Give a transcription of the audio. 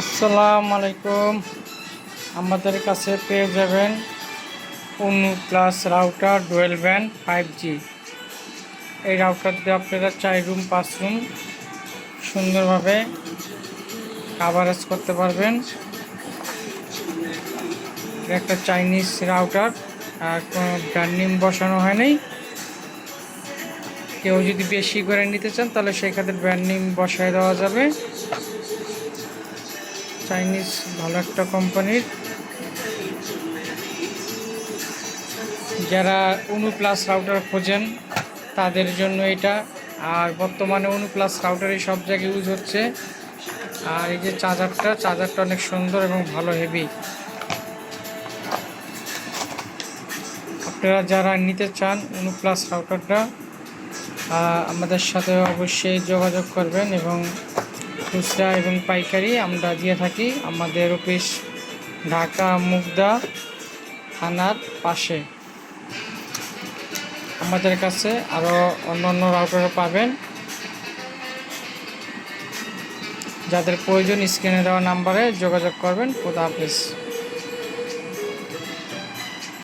আসসালামু আলাইকুম। আমাদের কাছে পেয়ে যাবেন অনু plus router dual band 5G। এই রাউটার দিয়ে আপনারা 4 রুম 5 রুম সুন্দরভাবে কাভারেজ করতে পারবেন। একটা চাইনিজ রাউটার, আর কোনো ব্র্যান্ড নেম বসানো হয়নি। কেউ যদি বেশি করে নিতে চান তাহলে সেক্ষেত্রে ব্র্যান্ড নেম বসায় দেওয়া যাবে। চাইনিজ ভালো একটা কোম্পানির। যারা অনু প্লাস রাউটার খোঁজেন তাদের জন্য এটা। আর বর্তমানে অনু প্লাস রাউটারই সব জায়গায় ইউজ হচ্ছে। আর এই যে চার্জারটা অনেক সুন্দর এবং ভালো হেভি। আপনারা যারা নিতে চান অনু প্লাস রাউটারটা, আমাদের সাথে অবশ্যই যোগাযোগ করবেন। এবং খুচরা এবং পাইকারি আমরা দিয়ে থাকি। আমাদের অফিস ঢাকা মুগদা থানার পাশে। আমাদের কাছে আরও অন্যান্য রাউটারও পাবেন। যাদের প্রয়োজন স্ক্রিনে দেওয়া নাম্বারে যোগাযোগ করবেন। খোদা হাফেজ।